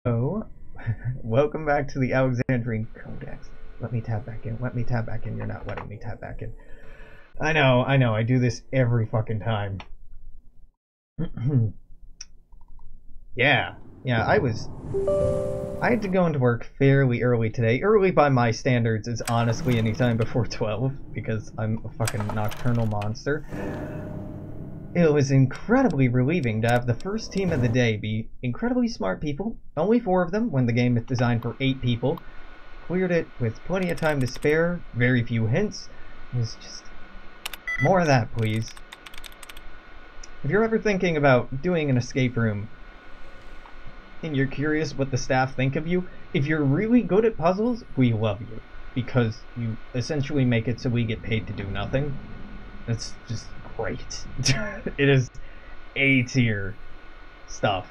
Oh, welcome back to the Alexandrian Codex. Let me tab back in. Let me tab back in. You're not letting me tab back in. I know. I do this every fucking time. yeah. I had to go into work fairly early today. Early by my standards is honestly any time before 12, because I'm a fucking nocturnal monster. It was incredibly relieving to have the first team of the day be incredibly smart people, only 4 of them when the game is designed for 8 people. Cleared it with plenty of time to spare, very few hints. It was just more of that, please. If you're ever thinking about doing an escape room and you're curious what the staff think of you, if you're really good at puzzles, we love you, because you essentially make it so we get paid to do nothing. It's just great. It is A tier stuff.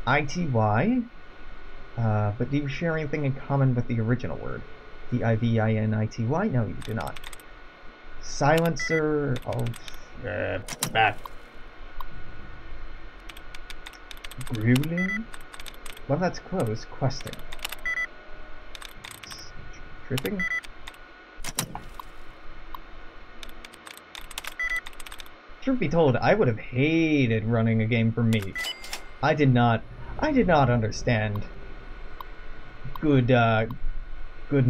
ITY? But do you share anything in common with the original word? DIVINITY? No, you do not. Silencer. Oh, bad. Grueling? Well, that's close. Questing. Tripping? Truth be told, I would have hated running a game for me. I did not understand good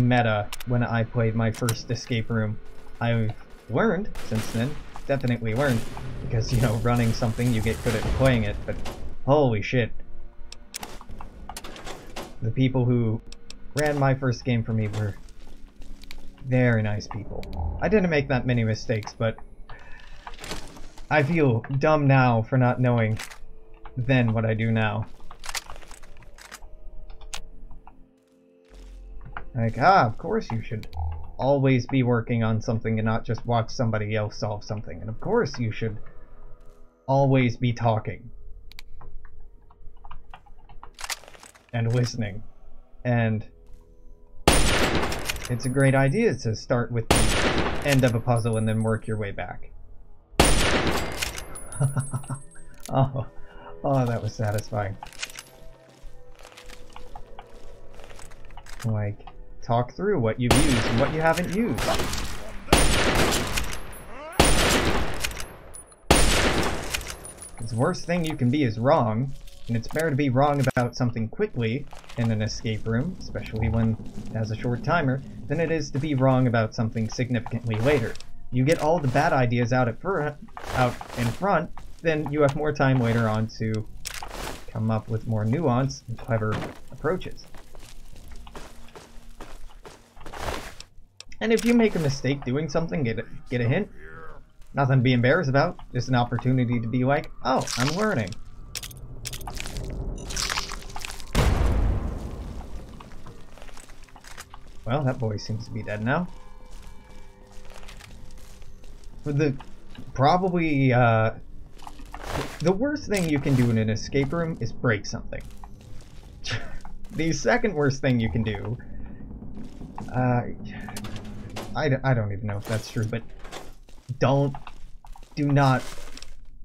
meta when I played my first escape room. I've learned since then, definitely learned, because, you know, running something, you get good at playing it, but holy shit. The people who ran my first game for me were very nice people. I didn't make that many mistakes, but I feel dumb now for not knowing then what I do now. Like, of course you should always be working on something and not just watch somebody else solve something. And of course you should always be talking and listening. And it's a great idea to start with the end of a puzzle and then work your way back. oh, that was satisfying. Like, talk through what you've used and what you haven't used. The worst thing you can be is wrong, and it's better to be wrong about something quickly in an escape room, especially when it has a short timer, than it is to be wrong about something significantly later. You get all the bad ideas out in front, then you have more time later on to come up with more nuance and clever approaches. And if you make a mistake doing something, get a hint. Nothing to be embarrassed about. Just an opportunity to be like, oh, I'm learning. Well, that boy seems to be dead now. Probably, the worst thing you can do in an escape room is break something. The second worst thing you can do, I don't even know if that's true, but do not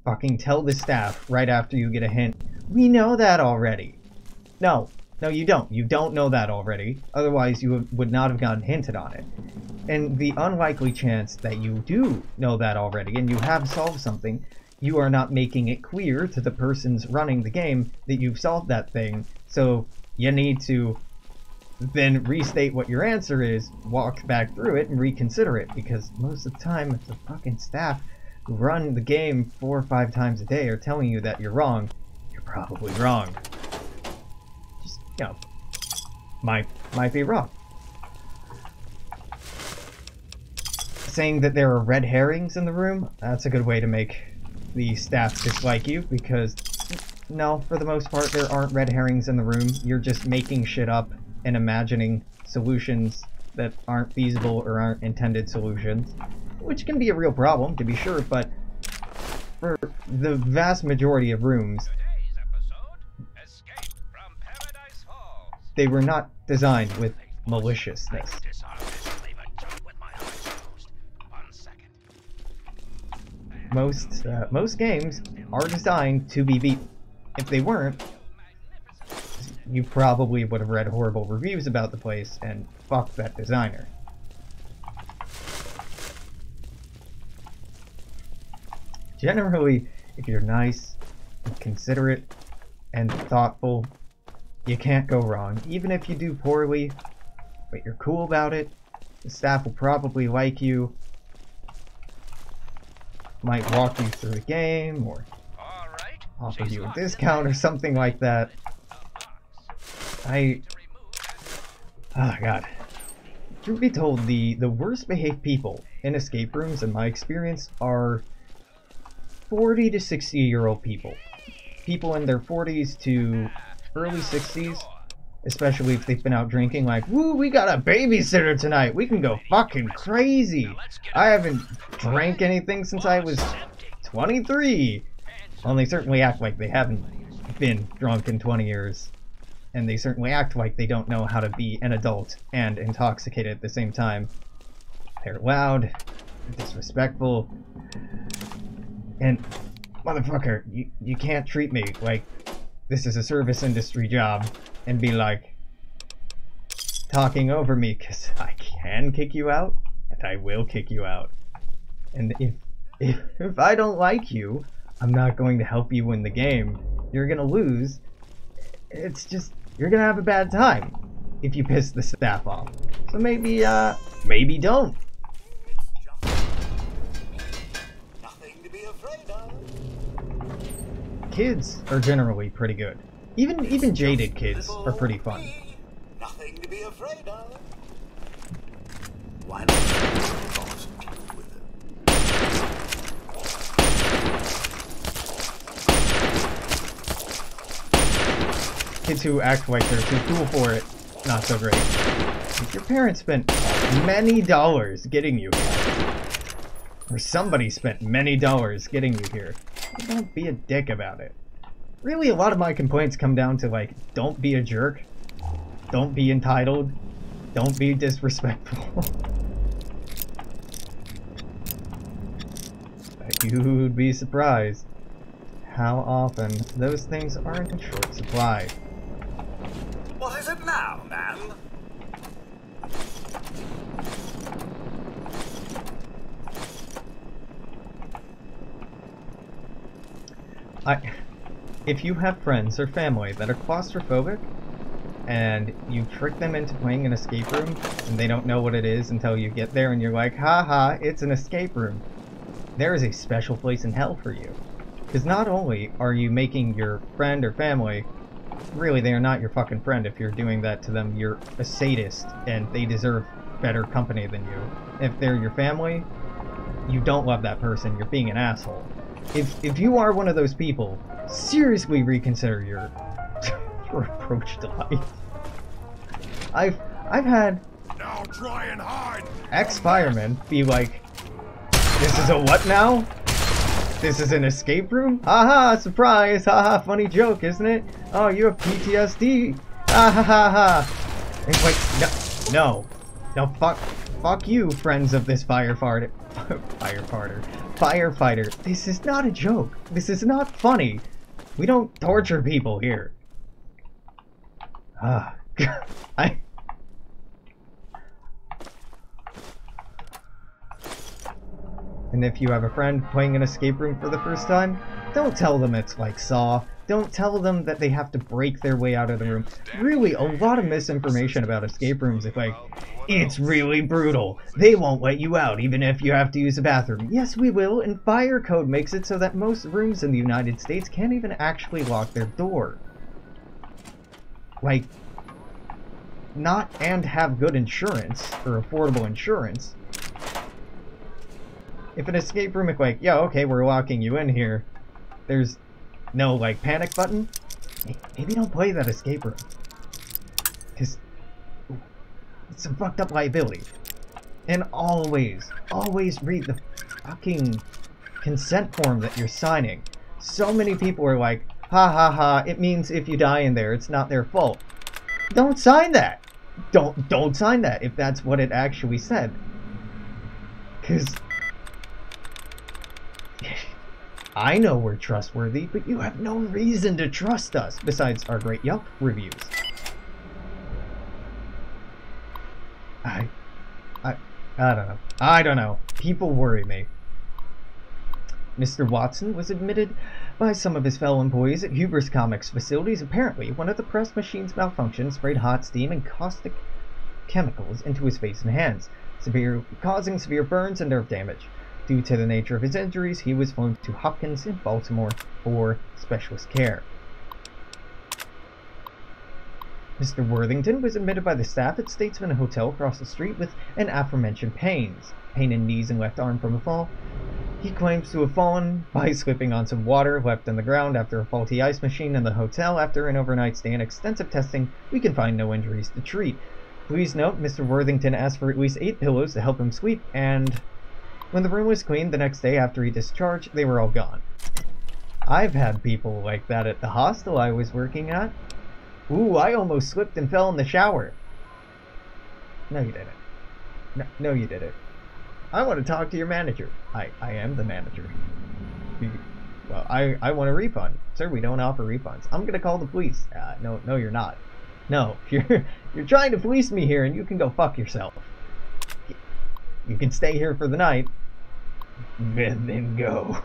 fucking tell the staff right after you get a hint, we know that already. No, you don't. You don't know that already. Otherwise, you would not have gotten hinted on it. And the unlikely chance that you do know that already and you have solved something, you are not making it clear to the persons running the game that you've solved that thing. So you need to then restate what your answer is, walk back through it, and reconsider it. Because most of the time, if the fucking staff who run the game 4 or 5 times a day are telling you that you're wrong, you're probably wrong. Just, you know, might be wrong. Saying that there are red herrings in the room, that's a good way to make the staff dislike you, because no, for the most part there aren't red herrings in the room. You're just making shit up and imagining solutions that aren't feasible or aren't intended solutions, which can be a real problem, to be sure, but for the vast majority of rooms, they were not designed with maliciousness. most games are designed to be beaten. If they weren't, you probably would have read horrible reviews about the place, and fuck that designer. Generally, if you're nice, and considerate, and thoughtful, you can't go wrong. Even if you do poorly, but you're cool about it, the staff will probably like you, might walk you through the game, or offer you a discount or something like that. Oh god. Truth be told, the worst behaved people in escape rooms, in my experience, are 40 to 60-year-old people. People in their 40s to early 60s, especially if they've been out drinking, like, woo, we got a babysitter tonight, we can go fucking crazy. I haven't drank anything since I was 23. Well, they certainly act like they haven't been drunk in 20 years. And they certainly act like they don't know how to be an adult and intoxicated at the same time. They're loud, disrespectful, and motherfucker, you can't treat me like this is a service industry job and be like talking over me, because I can kick you out and I will kick you out. And if I don't like you, I'm not going to help you win the game. You're gonna lose. It's just, you're gonna have a bad time if you piss the staff off. So maybe don't. Nothing to be afraid of. Kids are generally pretty good. Even jaded kids are pretty fun. Nothing to be afraid of. Why not boss with it? Kids who act like they're too cool for it, not so great. If your parents spent many dollars getting you here, or somebody spent many dollars getting you here, don't be a dick about it. Really, a lot of my complaints come down to, like, don't be a jerk, don't be entitled, don't be disrespectful. You'd be surprised how often those things are in short supply. What is it now, man? If you have friends or family that are claustrophobic, and you trick them into playing an escape room, and they don't know what it is until you get there and you're like, haha, it's an escape room, there is a special place in hell for you. Because not only are you making your friend or family, really they are not your fucking friend if you're doing that to them, you're a sadist, and they deserve better company than you. If they're your family, you don't love that person, you're being an asshole. If you are one of those people, seriously reconsider your approach to life. I've had Now try and hide. ex-firemen be like, this is a what now? This is an escape room? Haha, surprise! Haha, funny joke, isn't it? Oh, you have PTSD? Ha ha ha ha! It's like, no, fuck you, friends of this firefighter. This is not a joke. This is not funny. We don't torture people here. And if you have a friend playing an escape room for the first time, don't tell them it's like Saw. Don't tell them that they have to break their way out of the room. Really, a lot of misinformation about escape rooms is like, it's really brutal. They won't let you out even if you have to use a bathroom. Yes, we will, and fire code makes it so that most rooms in the United States can't even actually lock their door. Like, not and have good insurance, or affordable insurance. If an escape room is like, yeah, okay, we're locking you in here, there's no, like, panic button, maybe don't play that escape room. Because it's some fucked up liability. And always read the fucking consent form that you're signing. So many people are like, ha ha ha, it means if you die in there, it's not their fault. Don't sign that! Don't sign that if that's what it actually said. Because I know we're trustworthy, but you have no reason to trust us, besides our great Yelp reviews. I don't know. I don't know. People worry me. Mr. Watson was admitted by some of his fellow employees at Hubris Comics facilities. Apparently, one of the press machines malfunctioned, sprayed hot steam and caustic chemicals into his face and hands, causing severe burns and nerve damage. Due to the nature of his injuries, he was flown to Hopkins in Baltimore for specialist care. Mr. Worthington was admitted by the staff at Statesman Hotel across the street with an aforementioned pain in knees and left arm from a fall. He claims to have fallen by slipping on some water left on the ground after a faulty ice machine in the hotel. After an overnight stay and extensive testing, we can find no injuries to treat. Please note, Mr. Worthington asked for at least 8 pillows to help him sleep, and when the room was cleaned the next day after he discharged, they were all gone. I've had people like that at the hostel I was working at. Ooh, I almost slipped and fell in the shower. No, you didn't. No, you didn't. I want to talk to your manager. I am the manager. Well, I want a refund. Sir, we don't offer refunds. I'm going to call the police. No, you're not. No, you're trying to police me here, and you can go fuck yourself. You can stay here for the night. Then go.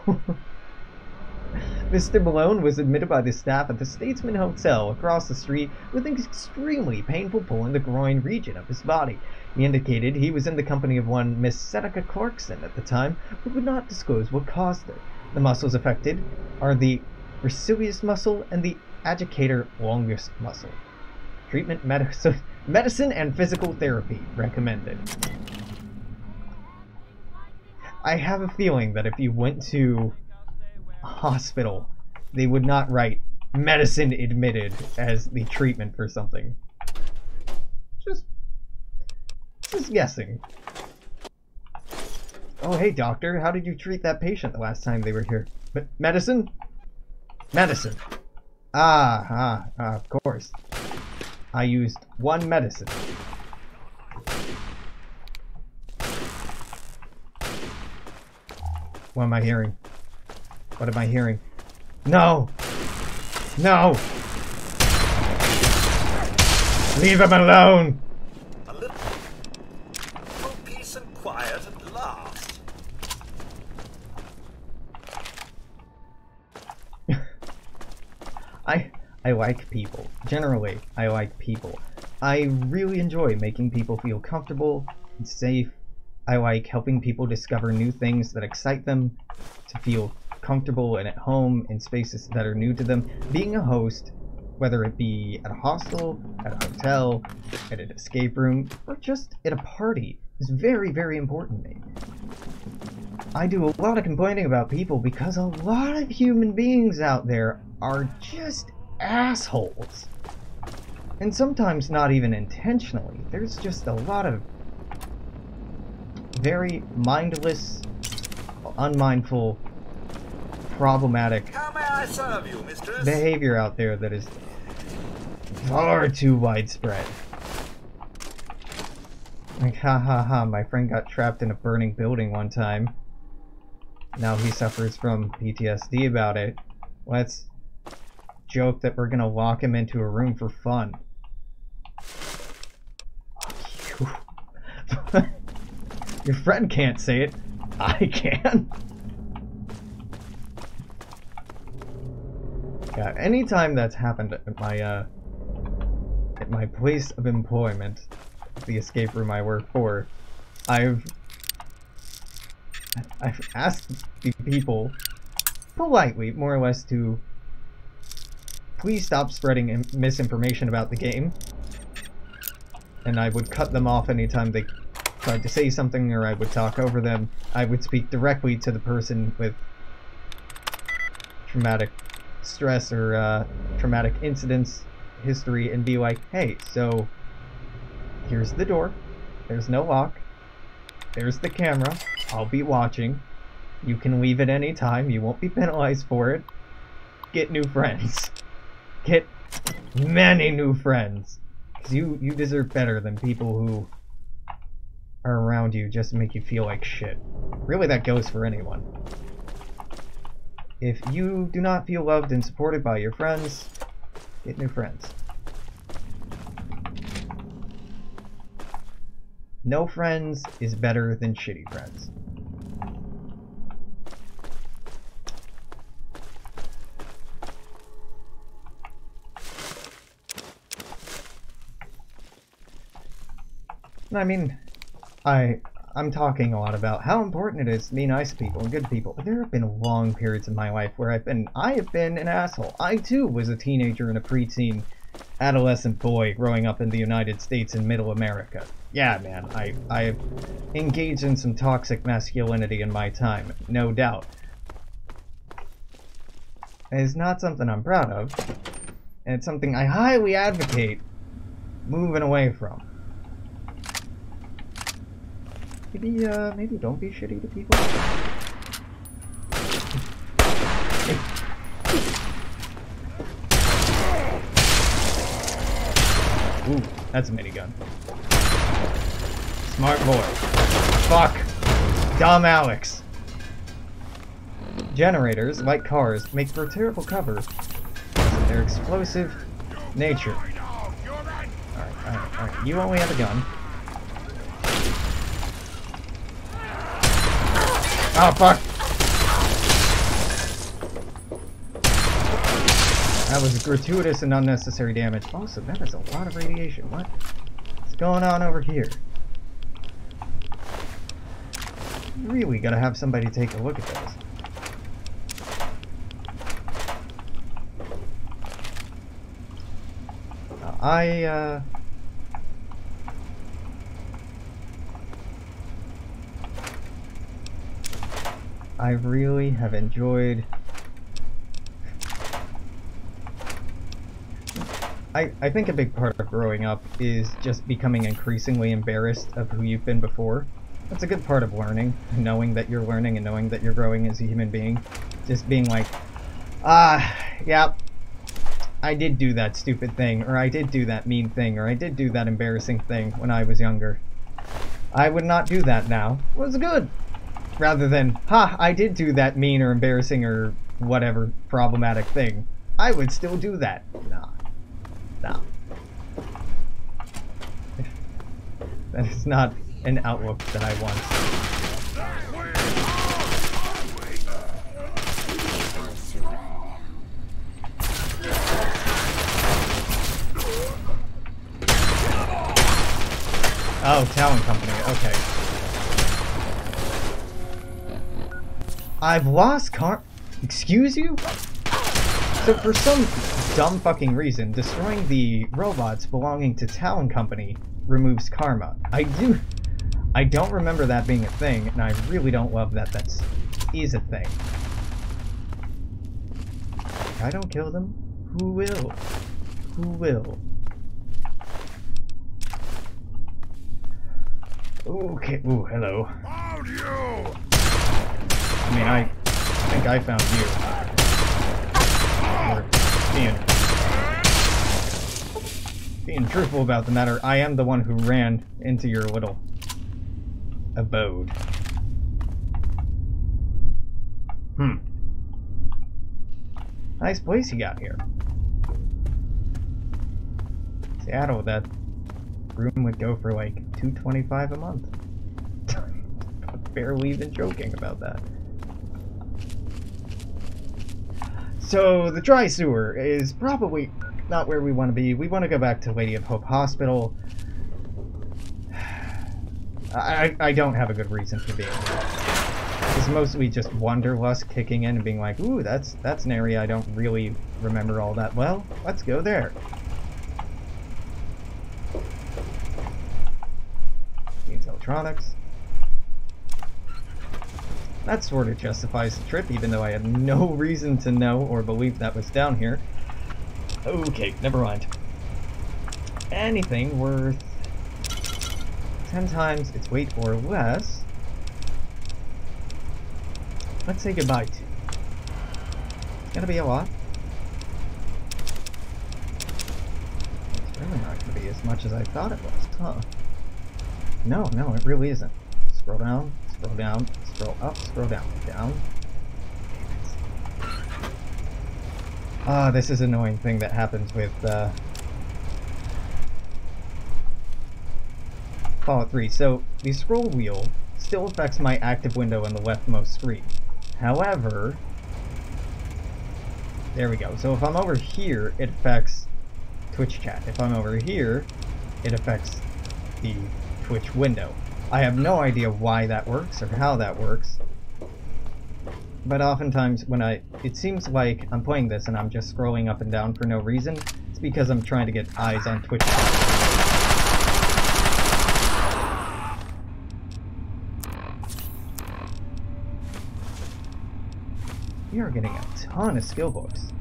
Mr. Malone was admitted by the staff at the Statesman Hotel across the street with an extremely painful pull in the groin region of his body. He indicated he was in the company of one Miss Seneca Clarkson at the time, but would not disclose what caused it. The muscles affected are the gracilis muscle and the agitator longus muscle. Treatment, medicine and physical therapy recommended. I have a feeling that if you went to a hospital, they would not write medicine admitted as the treatment for something. Just guessing. Oh, hey doctor, how did you treat that patient the last time they were here? Medicine? Medicine. Of course. I used one medicine. What am I hearing? What am I hearing? No! No! Leave him alone! A little peace and quiet at last. I like people. Generally, I like people. I really enjoy making people feel comfortable and safe. I like helping people discover new things that excite them, to feel comfortable and at home in spaces that are new to them. Being a host, whether it be at a hostel, at a hotel, at an escape room, or just at a party, is very, very important to me. I do a lot of complaining about people because a lot of human beings out there are just assholes. And sometimes not even intentionally. There's just a lot of very mindless, unmindful, problematic How may I serve you, mistress? behavior out there that is far too widespread. Like, my friend got trapped in a burning building one time. Now he suffers from PTSD about it. Let's joke that we're gonna lock him into a room for fun. Fuck you. Your friend can't say it. I can. Yeah, anytime that's happened at my place of employment, the escape room I work for, I've asked the people politely, more or less, to please stop spreading misinformation about the game, and I would cut them off anytime they tried to say something, or I would talk over them. I would speak directly to the person with traumatic stress or traumatic incidents history and be like, hey, so here's the door, there's no lock, there's the camera, I'll be watching, you can leave at any time, you won't be penalized for it, get new friends, get many new friends, because you deserve better than people who are around you just to make you feel like shit. Really, that goes for anyone. If you do not feel loved and supported by your friends, get new friends. No friends is better than shitty friends. I mean, I'm talking a lot about how important it is to be nice to people and good to people, but there have been long periods in my life where I have been an asshole. I too was a teenager and a preteen, adolescent boy growing up in the United States and Middle America. Yeah, man, I have engaged in some toxic masculinity in my time, no doubt. And it's not something I'm proud of, and it's something I highly advocate moving away from. Maybe don't be shitty to people. Ooh, that's a minigun. Smart boy. Fuck. Dumb Alex. Generators, like cars, make for terrible cover. Their explosive nature. Alright. You only have a gun. Oh, fuck! That was gratuitous and unnecessary damage. Also, that is a lot of radiation. What's going on over here? Really gotta have somebody take a look at this. I really have enjoyed... I think a big part of growing up is just becoming increasingly embarrassed of who you've been before. That's a good part of learning, knowing that you're learning and knowing that you're growing as a human being. Just being like, yeah, I did do that stupid thing, or I did do that mean thing, or I did do that embarrassing thing when I was younger. I would not do that now. It was good. Rather than, ha, I did do that mean or embarrassing or whatever problematic thing. I would still do that. Nah. That is not an outlook that I want. Oh, Talon Company, okay. I've lost Excuse you? So for some dumb fucking reason, destroying the robots belonging to Talon Company removes karma. I don't remember that being a thing, and I really don't love that is a thing. If I don't kill them, who will? Who will? Okay, ooh, hello. Found you! I mean, I think I found you. Being truthful about the matter, I am the one who ran into your little abode. Nice place you got here. Seattle, that room would go for like $225 a month. Barely even joking about that. So the dry sewer is probably not where we want to be. We want to go back to Lady of Hope Hospital. I don't have a good reason for being here. It's mostly just wanderlust kicking in and being like, ooh, that's an area I don't really remember all that well. Let's go there. Means electronics. That sort of justifies the trip, even though I had no reason to know or believe that was down here. Okay, never mind. Anything worth 10 times its weight or less. Let's say goodbye to. It's gonna be a lot. It's really not gonna be as much as I thought it was, huh? No, it really isn't. Scroll down, scroll down, scroll up, scroll down, down. Damn it. Ah, this is an annoying thing that happens with Fallout 3. So, the scroll wheel still affects my active window on the leftmost screen. However, there we go. So if I'm over here, it affects Twitch chat. If I'm over here, it affects the Twitch window. I have no idea why that works or how that works. But oftentimes when it seems like I'm playing this and I'm just scrolling up and down for no reason. It's because I'm trying to get eyes on Twitch chat. We are getting a ton of skill books.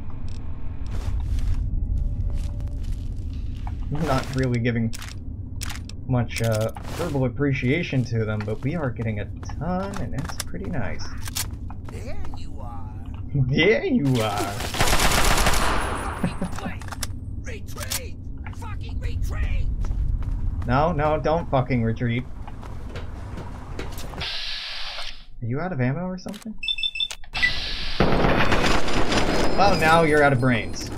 I'm not really giving much verbal appreciation to them, but we are getting a ton, and it's pretty nice. There you are. There you are. Retreat! Fucking retreat! No, no, don't fucking retreat. Are you out of ammo or something? Well, now you're out of brains.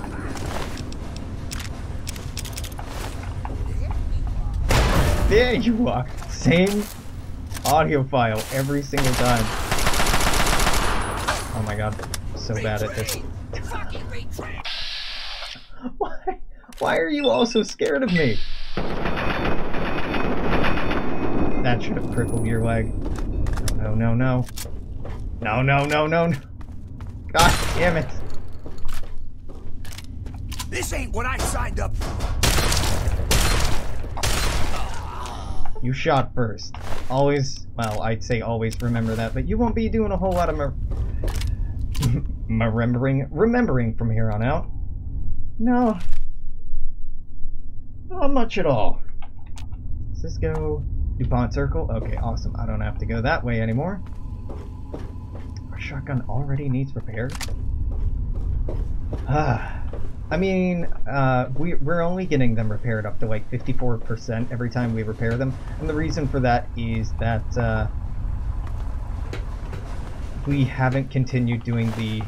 There you are. Same audio file every single time. Oh my god, I'm so bad at this. Why are you all so scared of me? That should have crippled your leg. No, no, no. No, no, no, no, no. God damn it. This ain't what I signed up for. You shot first. Always, well, I'd say always remember that, but you won't be doing a whole lot of remembering from here on out. No. Not much at all. Does this go DuPont Circle? Okay, awesome. I don't have to go that way anymore. Our shotgun already needs repair. I mean, we're only getting them repaired up to like 54% every time we repair them, and the reason for that is that we haven't continued doing the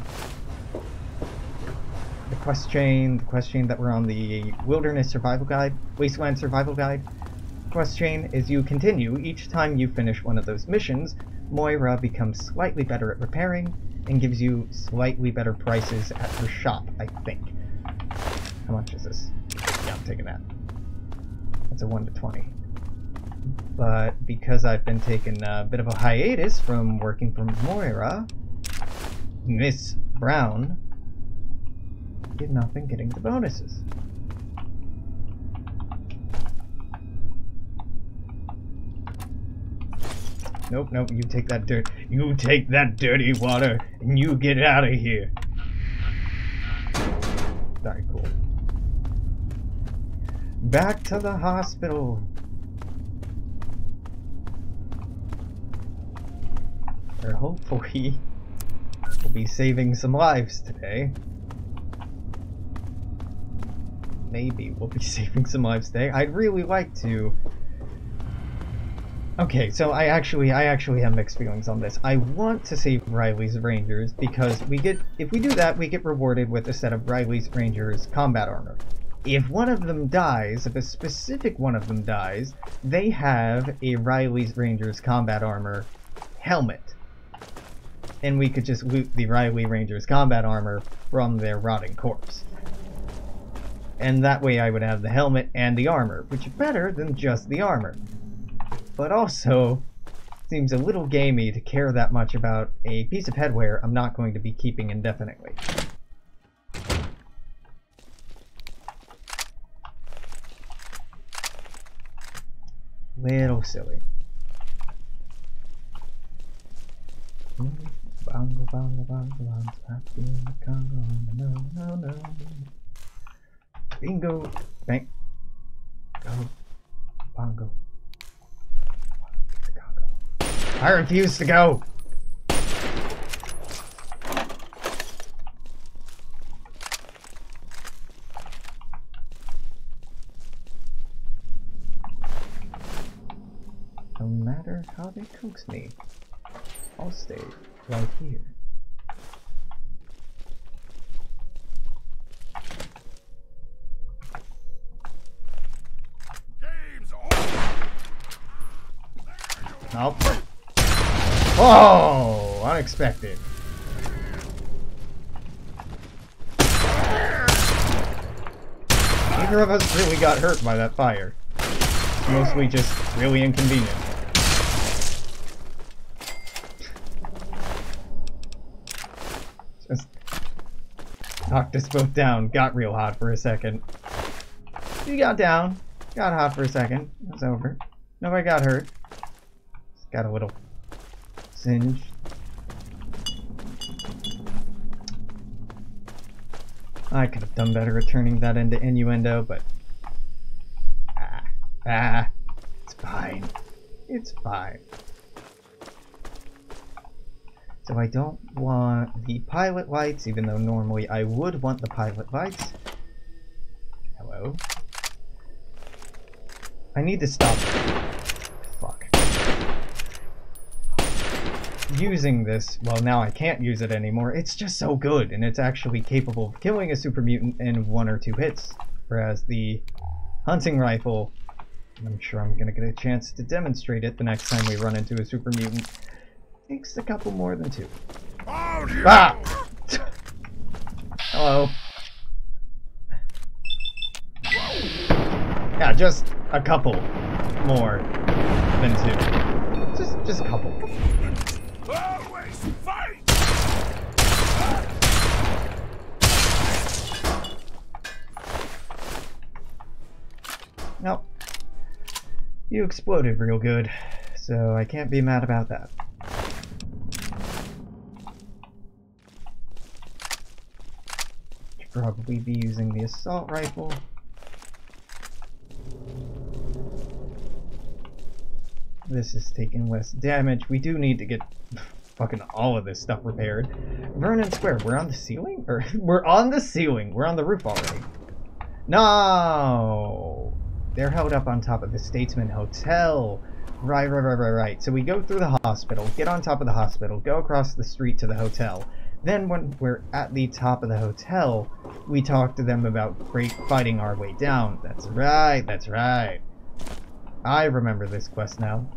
quest chain that we're on the Wilderness Survival Guide, Wasteland Survival Guide. Quest chain is you continue each time you finish one of those missions. Moira becomes slightly better at repairing and gives you slightly better prices at her shop, I think. How much is this? Yeah, I'm taking that. That's a 1 to 20. But because I've been taking a bit of a hiatus from working for Moira, Miss Brown did not been getting the bonuses. Nope, nope, you take that dirt. You take that dirty water and you get out of here. Very cool. Back to the hospital. Or hopefully we'll be saving some lives today. Maybe we'll be saving some lives today. I'd really like to. Okay, so I actually have mixed feelings on this. I want to save Riley's Rangers because if we do that, we get rewarded with a set of Riley's Rangers combat armor. If one of them dies, if a specific one of them dies, they have a Riley's Rangers combat armor helmet. And we could just loot the Riley Rangers combat armor from their rotting corpse. And that way I would have the helmet and the armor, which is better than just the armor. But also, seems a little gamey to care that much about a piece of headwear I'm not going to be keeping indefinitely. Little silly. Bongo, bongo, bongo, bongo, happy in the Congo, no, no, no. Bingo, bang, go, bongo. I refuse to go! No matter how they coax me, I'll stay right here. Nope. Oh, unexpected. Neither of us really got hurt by that fire. It's mostly just really inconvenient. Just knocked us both down. Got real hot for a second. You got down. Got hot for a second. It was over. Nobody got hurt. Just got a little singed. I could have done better at turning that into innuendo, but it's fine. It's fine. So I don't want the pilot lights, even though normally I would want the pilot lights. Hello? I need to stop. Fuck. Using this, well, now I can't use it anymore. It's just so good, and it's actually capable of killing a super mutant in 1 or 2 hits. Whereas the hunting rifle, I'm sure I'm gonna get a chance to demonstrate it the next time we run into a super mutant, takes a couple more than 2. Ah! Hello. Yeah, just a couple more than 2. Just a couple. Always fight! Nope. You exploded real good, so I can't be mad about that. Should probably be using the assault rifle. This is taking less damage. We do need to get fucking all of this stuff repaired. Vernon Square, we're on the ceiling? Or we're on the ceiling. We're on the roof already. No! They're held up on top of the Statesman Hotel. Right. So we go through the hospital, get on top of the hospital, go across the street to the hotel. Then when we're at the top of the hotel, we talk to them about fighting our way down. That's right. I remember this quest now.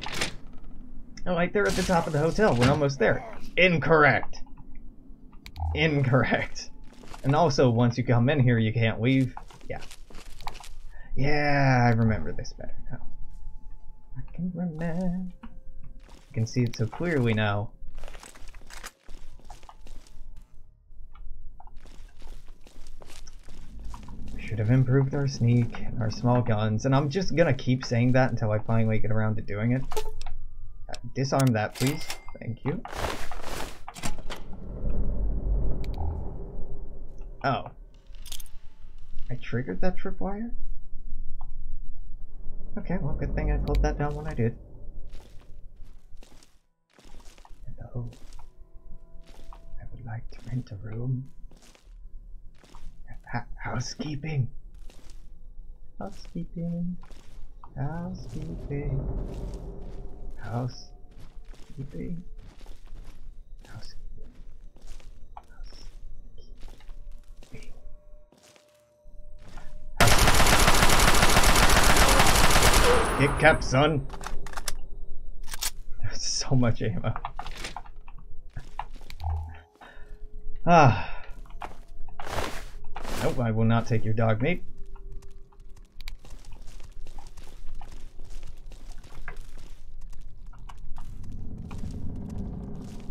Oh, right there at the top of the hotel. We're almost there. Incorrect. And also, once you come in here, you can't leave. Yeah, I remember this better now. I can remember. I can see it so clearly now. We should have improved our sneak and our small guns, and I'm just gonna keep saying that until I finally get around to doing it. Disarm that, please. Thank you. Oh. I triggered that tripwire? Okay, well, good thing I pulled that down when I did. Hello. I would like to rent a room. Housekeeping. Housekeeping. Housekeeping. Housekeeping. Housekeeping. Housekeeping. Get capped, son. There's so much ammo. Nope, I will not take your dog meat.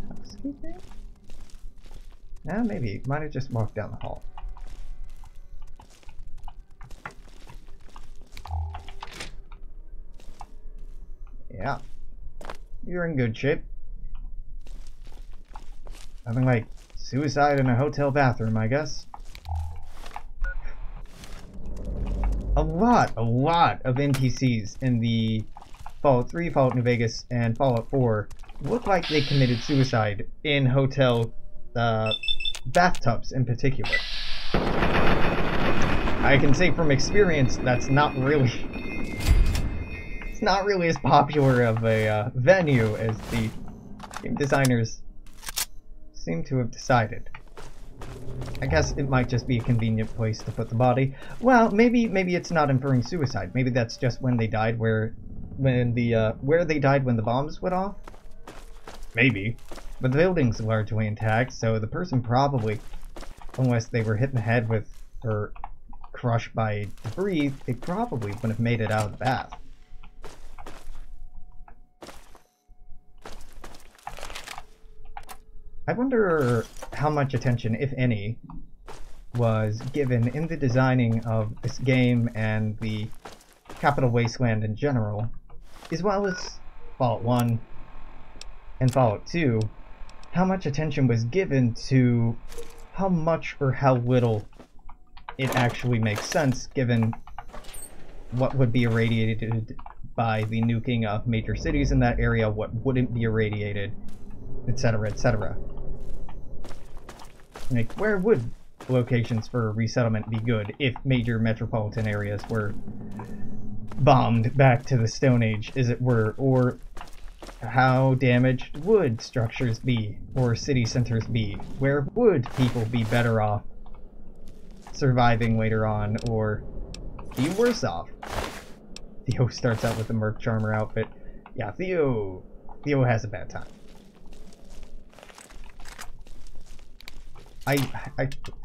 Housekeeping? Nah, maybe. Might have just walked down the hall. Yeah. You're in good shape. Nothing like suicide in a hotel bathroom, I guess. A lot of NPCs in the Fallout 3, Fallout New Vegas, and Fallout 4 look like they committed suicide in hotel bathtubs in particular. I can say from experience that's not really it's not really as popular of a venue as the game designers seem to have decided. I guess it might just be a convenient place to put the body. Well, maybe it's not inferring suicide. Maybe that's just when they died, where when the where they died when the bombs went off? Maybe. But the building's largely intact, so the person probably, unless they were hit in the head with, or crushed by debris, they probably wouldn't have made it out of the bath. I wonder how much attention, if any, was given in the designing of this game and the Capital Wasteland in general, as well as Fallout 1 and Fallout 2, how much attention was given to how much or how little it actually makes sense given what would be irradiated by the nuking of major cities in that area, what wouldn't be irradiated, etc., etc. Like, where would locations for resettlement be good if major metropolitan areas were bombed back to the Stone Age, as it were, or how damaged would structures be, or city centers be? Where would people be better off surviving later on, or be worse off? Theo starts out with the Merc Charmer outfit. Yeah, Theo has a bad time.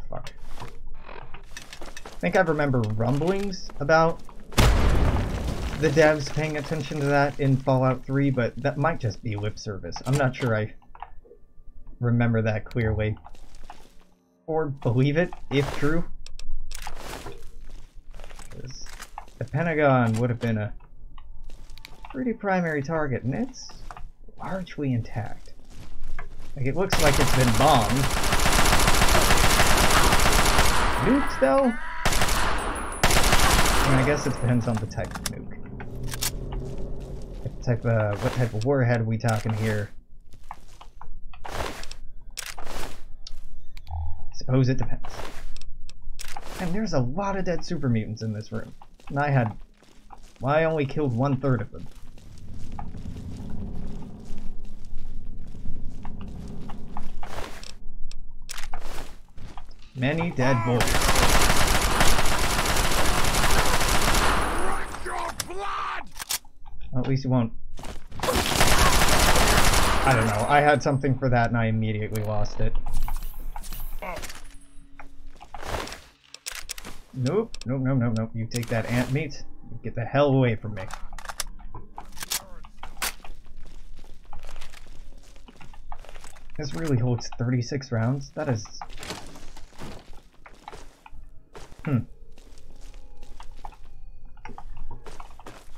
Fuck. I think I remember rumblings about the devs paying attention to that in Fallout 3, but that might just be lip service. I'm not sure I remember that clearly. Or believe it, if true. Because the Pentagon would have been a pretty primary target, and it's largely intact. Like, it looks like it's been bombed. Nukes, though? I mean, I guess it depends on the type of nuke. What type of warhead are we talking here? Suppose it depends. And there's a lot of dead super mutants in this room. And I only killed 1/3 of them. Many dead boys. Well, at least you won't. I don't know. I had something for that and I immediately lost it. Nope. Nope, nope, nope, nope. You take that ant meat. Get the hell away from me. This really holds 36 rounds? That is...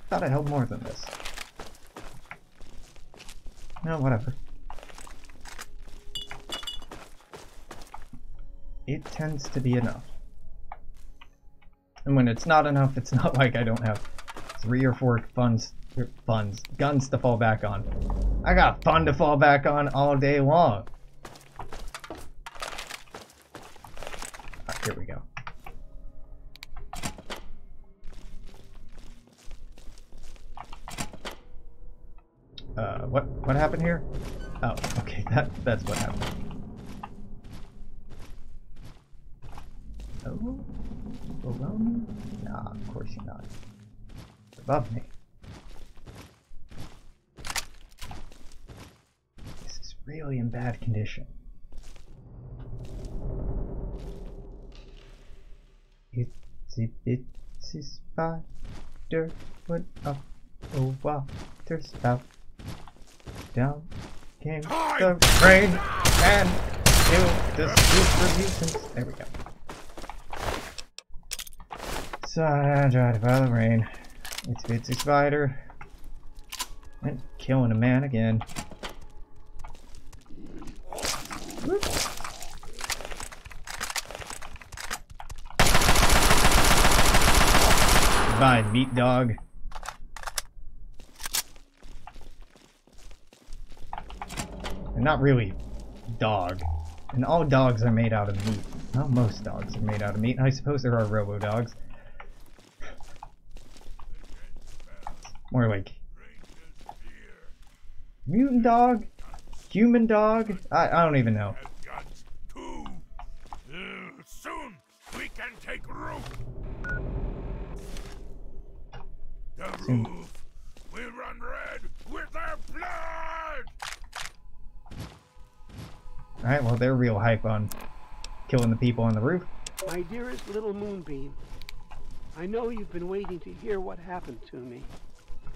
Thought I held more than this. No, whatever. It tends to be enough. And when it's not enough, it's not like I don't have 3 or 4 guns to fall back on. I got fun to fall back on all day long. Here we go. What happened here? Oh, okay, that's what happened. Oh, below me? Nah, of course you're not. Above me. This is really in bad condition. Itsy bitsy spider went up a water spout. Down came the rain and killed the super mutants. There we go. So I tried to follow the rain. Itsy bitsy spider and killing a man again. Whoop. Goodbye, meat dog. They're not really dog. And all dogs are made out of meat. Well, most dogs are made out of meat. I suppose there are robo-dogs. More like... mutant dog? Human dog? I don't even know. Soon we can take root. The roof will Alright, well, they're real hype on killing the people on the roof. My dearest little Moonbeam, I know you've been waiting to hear what happened to me.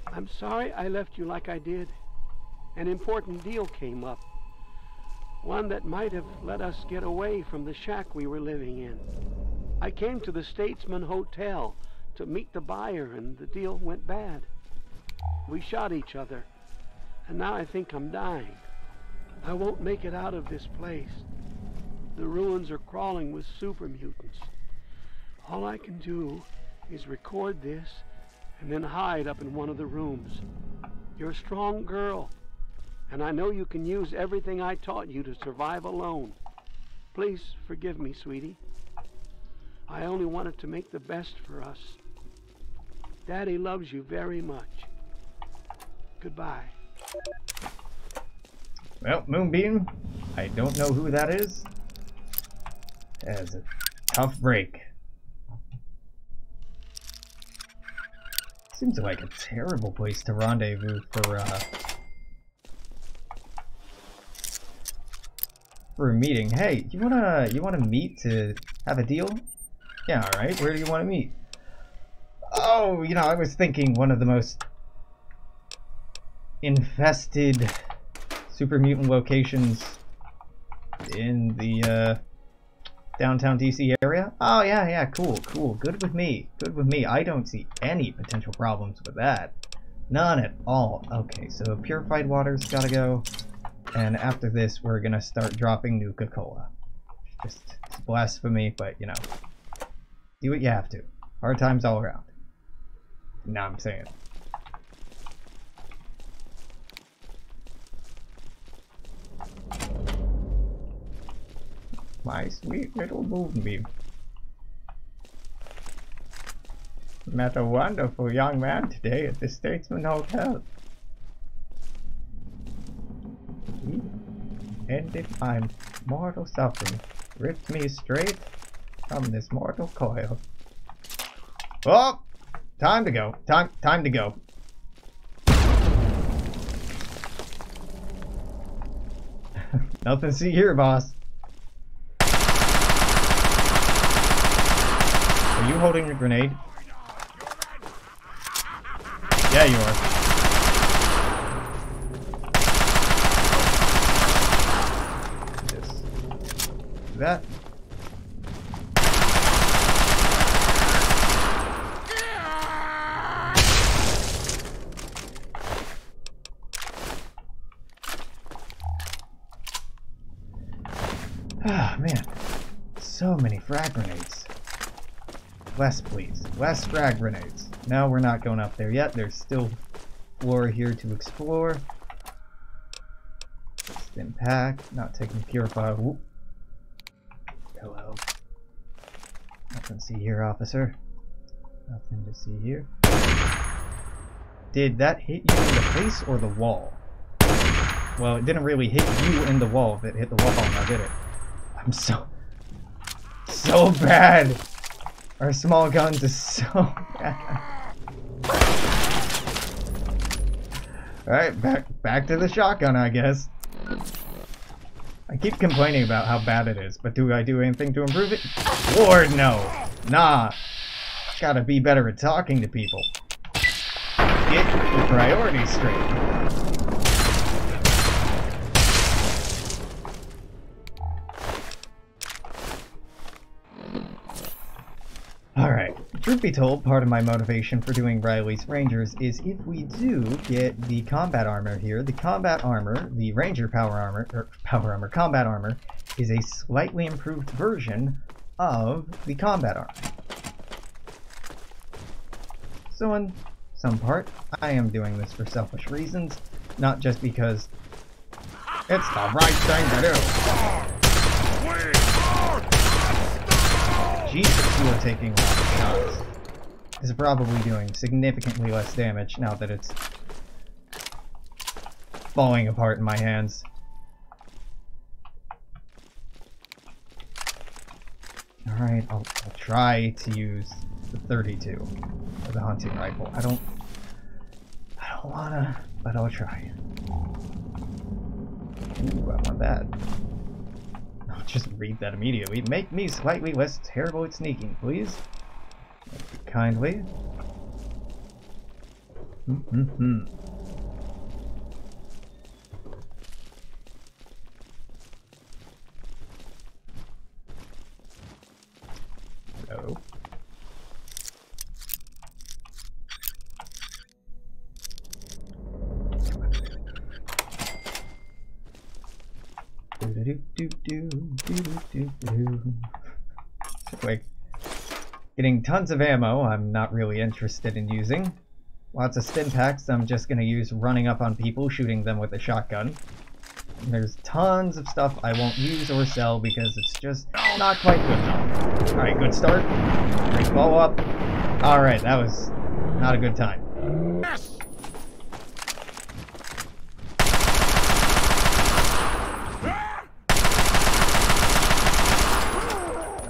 I'm sorry I left you like I did. An important deal came up. One that might have let us get away from the shack we were living in. I came to the Statesman Hotel to meet the buyer, and the deal went bad. We shot each other, and now I think I'm dying. I won't make it out of this place. The ruins are crawling with super mutants. All I can do is record this and then hide up in one of the rooms. You're a strong girl, and I know you can use everything I taught you to survive alone. Please forgive me, sweetie. I only wanted to make the best for us. Daddy loves you very much. Goodbye. Well, Moonbeam, I don't know who that is. That is a tough break. Seems like a terrible place to rendezvous for a meeting. Hey, you wanna meet to have a deal? Yeah, alright, where do you wanna meet? Oh, you know, I was thinking one of the most infested super mutant locations in the downtown DC area. Oh yeah, cool. Good with me. I don't see any potential problems with that. None at all. Okay, so purified water's gotta go. And after this, we're gonna start dropping Nuka-Cola. Just it's blasphemy, but you know, do what you have to. Hard times all around. Now I'm saying. My sweet little Moonbeam. Met a wonderful young man today at the Statesman Hotel. He ended my mortal suffering, ripped me straight from this mortal coil. Oh! Time to go. Time to go. Nothing to see here, boss. Are you holding a grenade? Yeah, you are. Just do that. Ah, man. So many frag grenades. Less, please. Less frag grenades. No, we're not going up there yet. There's still floor here to explore. Stim pack. Not taking purify. Whoop. Hello. Nothing to see here, officer. Nothing to see here. Did that hit you in the face or the wall? Well, it didn't really hit you in the wall. If it hit the wall, now did it? I'm so bad. Our small guns is so bad. Alright, back to the shotgun, I guess. I keep complaining about how bad it is, but do I do anything to improve it? Lord, no. Nah. Gotta be better at talking to people. Get your priorities straight. Alright, truth be told, part of my motivation for doing Riley's Rangers is if we do get the combat armor here, the combat armor, the Ranger combat armor, is a slightly improved version of the combat armor. So in some part, I am doing this for selfish reasons, not just because it's the right thing to do. Jesus, you are taking a lot of shots. It's probably doing significantly less damage now that it's falling apart in my hands. Alright, I'll try to use the 32 or the hunting rifle. I don't wanna, but I'll try. Ooh, I want that. just read that immediately. Make me slightly less terrible at sneaking, please. Kindly. So. Like, getting tons of ammo I'm not really interested in using. Lots of stim packs I'm just gonna use running up on people, shooting them with a shotgun. And there's tons of stuff I won't use or sell because it's just not quite good enough. Alright, good start. Great follow up. Alright, that was not a good time.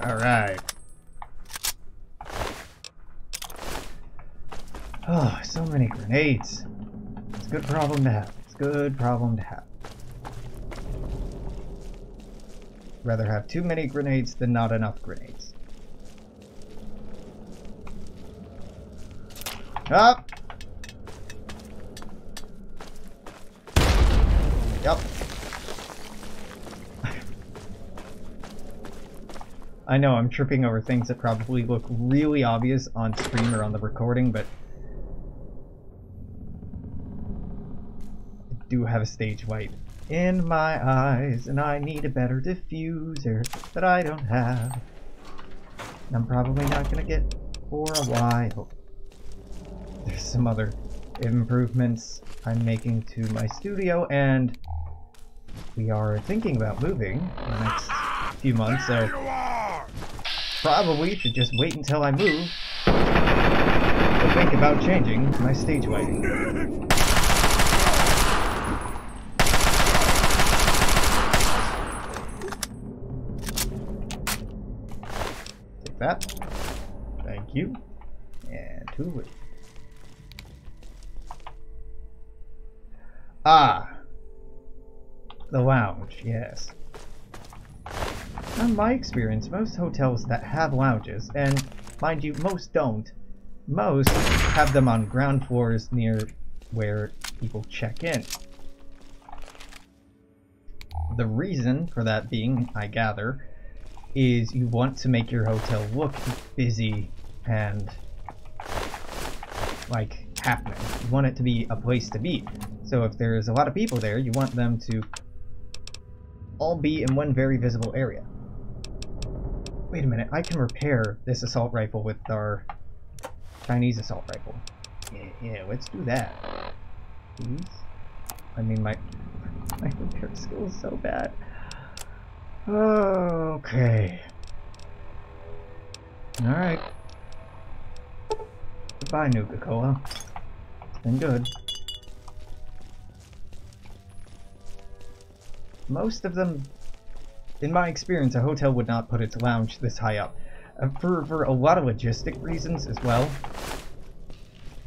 Alright. Oh, so many grenades. It's a good problem to have. It's a good problem to have. Rather have too many grenades than not enough grenades. Up! Yep. I know I'm tripping over things that probably look really obvious on stream or on the recording, but I do have a stage light in my eyes, and I need a better diffuser that I don't have. And I'm probably not gonna get for a while. There's some other improvements I'm making to my studio, and we are thinking about moving in the next few months, so probably should just wait until I move to think about changing my stage lighting. Take that. Thank you. And to the roof. Ah! The lounge, yes. In my experience, most hotels that have lounges, and mind you, most don't, most have them on ground floors near where people check in. The reason for that being, I gather, is you want to make your hotel look busy and like happening. You want it to be a place to be. So if there's a lot of people there, you want them to all be in one very visible area. Wait a minute, I can repair this assault rifle with our Chinese assault rifle. Yeah, let's do that. Please? I mean, my repair skill is so bad. Okay. Alright. Goodbye, Nuka-Cola. It's been good. Most of them, in my experience, a hotel would not put its lounge this high up. For a lot of logistic reasons as well.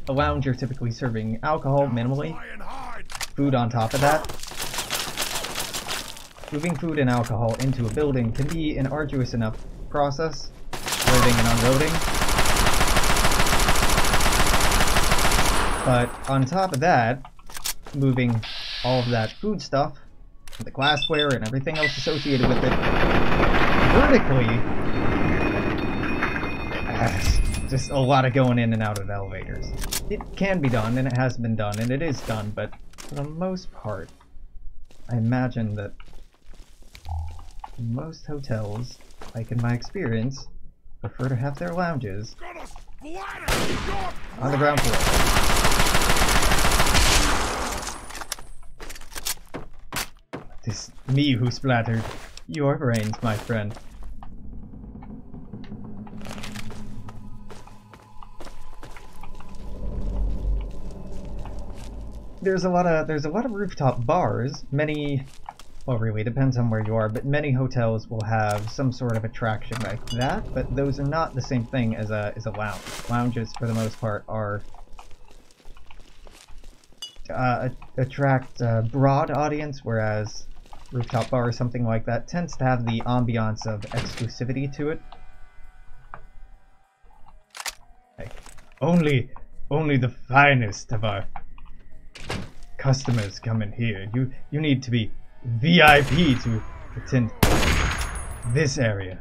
A lounge, you're typically serving alcohol minimally, food on top of that. Moving food and alcohol into a building can be an arduous enough process, loading and unloading. But on top of that, moving all of that food stuff, the glassware and everything else associated with it vertically, just a lot of going in and out of elevators. It can be done, and it has been done, and it is done, but for the most part, I imagine that most hotels, like in my experience, prefer to have their lounges on the ground floor. It's me who splattered your brains, my friend. There's a lot of rooftop bars. Many, well, really depends on where you are, but many hotels will have some sort of attraction like that. But those are not the same thing as a lounge. Lounges, for the most part, are attract a broad audience, whereas rooftop bar or something like that tends to have the ambiance of exclusivity to it. Like, only the finest of our customers come in here. You need to be VIP to attend this area.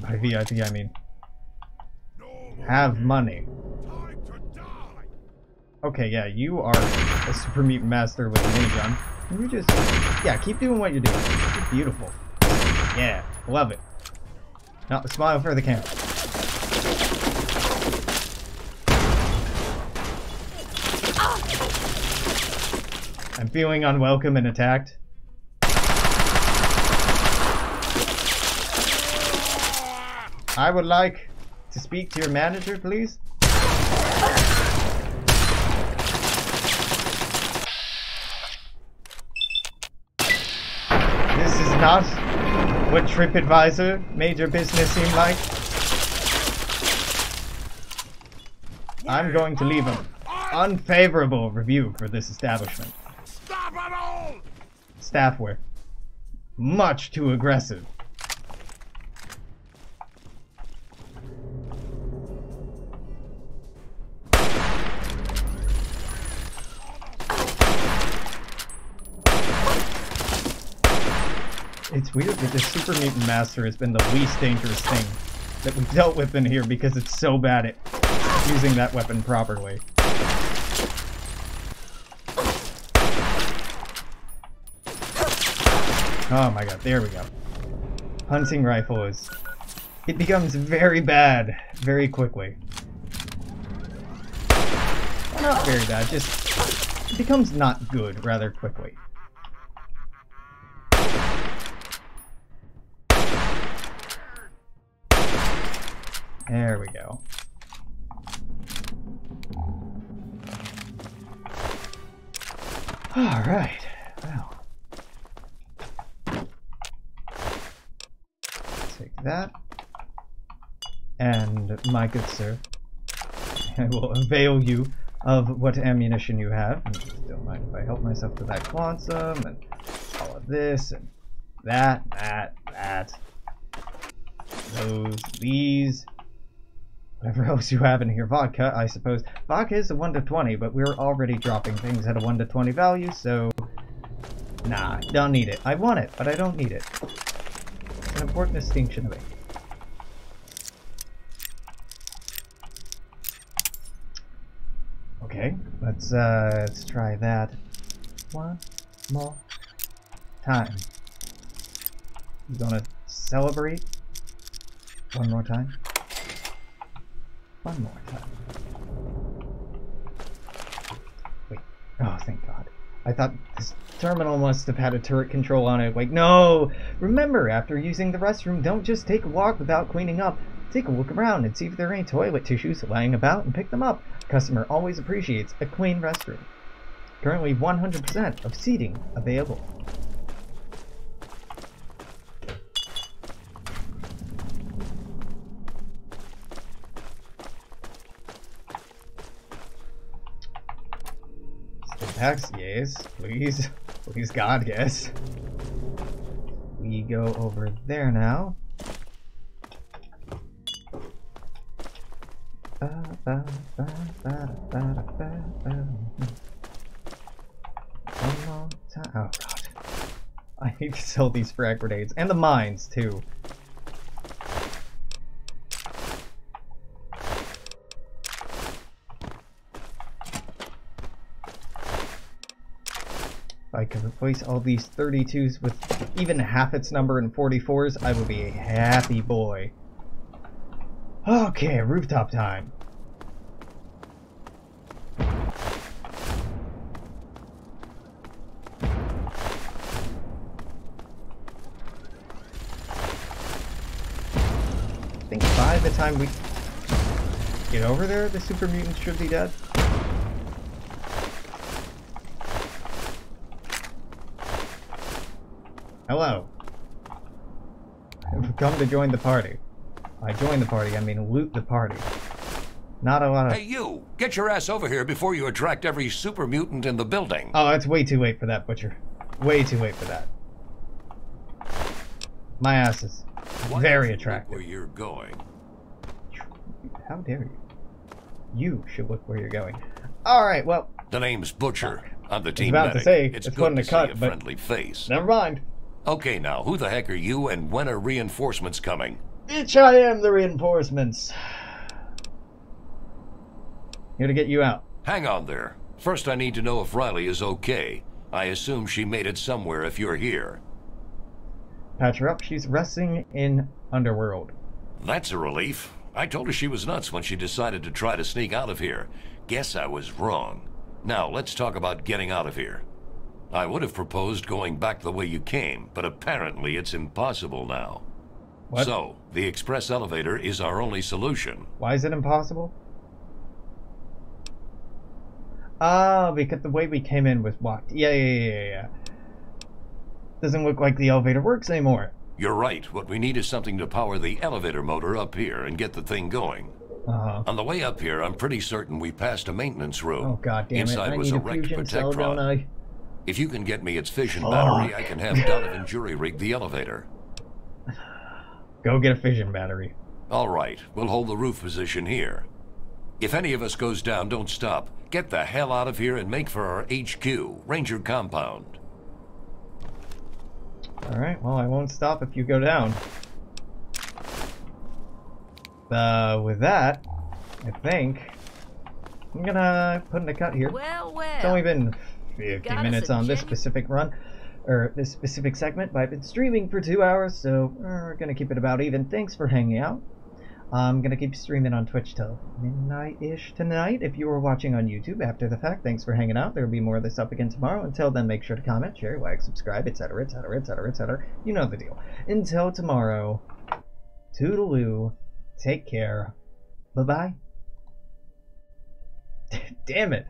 By VIP I mean have money. Okay, yeah, you are a super mutant master with a minigun. You just, yeah, keep doing what you're doing. You're beautiful. Yeah, love it. Now, smile for the camera. I'm feeling unwelcome and attacked. I would like to speak to your manager, please. This is not what TripAdvisor made your business seem like. I'm going to leave an unfavorable review for this establishment. Stop it all! Staff were much too aggressive. It's weird that the Super Mutant Master has been the least dangerous thing that we've dealt with in here because it's so bad at using that weapon properly. Oh my god, there we go. Hunting rifle is... it becomes very bad very quickly. Well, not very bad, just... it becomes not good rather quickly. There we go. Alright, well. Take that. And, my good sir, I will avail you of what ammunition you have. Don't mind if I help myself to that quantum, and all of this, and that. These. Whatever else you have in here. Vodka, I suppose. Vodka is a 1 to 20, but we're already dropping things at a 1 to 20 value, so... nah, don't need it. I want it, but I don't need it. It's an important distinction to make. Okay, let's try that one more time. You gonna celebrate? One more time? One more time. Wait. Oh, thank God. I thought this terminal must have had a turret control on it. Like, no! Remember, after using the restroom, don't just take a walk without cleaning up. Take a look around and see if there are any toilet tissues lying about and pick them up. Customer always appreciates a clean restroom. Currently 100% of seating available. Packs, yes, please. Please God, yes. We go over there now. One more time. Oh God. I need to sell these frag grenades. And the mines too. If I could replace all these 32s with even half its number in 44s, I would be a happy boy. Okay, rooftop time. I think by the time we get over there, the super mutants should be dead. Hello. I've come to join the party. I join the party, I mean loot the party. Not a lot of... Hey, you! Get your ass over here before you attract every super mutant in the building. Oh, it's way too late for that, Butcher. way too late for that. My ass is very attractive. Where you're going? How dare you? You should look where you're going. All right, well. The name's Butcher. I'm the team about medic. to say It's it's good putting to a cut, see a but friendly face. never mind. Okay, now who the heck are you, and when are reinforcements coming? Bitch, I am the reinforcements. Here to get you out. Hang on there. First, I need to know if Riley is okay. I assume she made it somewhere if you're here. Patch her up. She's resting in Underworld. That's a relief. I told her she was nuts when she decided to try to sneak out of here. Guess I was wrong. Now, let's talk about getting out of here. I would have proposed going back the way you came, but apparently it's impossible now. What? So, the express elevator is our only solution. Why is it impossible? Oh, because the way we came in was blocked. Yeah. Doesn't look like the elevator works anymore. You're right. What we need is something to power the elevator motor up here and get the thing going. Uh-huh. On the way up here, I'm pretty certain we passed a maintenance room. Oh, god damn it. Inside I was need a a wrecked fusion cell, protectron. don't I? If you can get me its fission Fuck. battery, I can have Donovan jury-rig the elevator. Go get a fission battery. All right, we'll hold the roof position here. If any of us goes down, don't stop. Get the hell out of here and make for our HQ, Ranger Compound. Alright, well, I won't stop if you go down. With that, I think I'm gonna put in a cut here. Well, It's only been 50 got us minutes a on this genu- specific run, or this specific segment, but I've been streaming for 2 hours, so we're gonna keep it about even. Thanks for hanging out. I'm gonna keep streaming on Twitch till midnight-ish tonight. If you were watching on YouTube after the fact, thanks for hanging out. There'll be more of this up again tomorrow. Until then, make sure to comment, share, like, subscribe, etc., etc., etc., etc. You know the deal. Until tomorrow, toodaloo, take care, bye-bye. Damn it.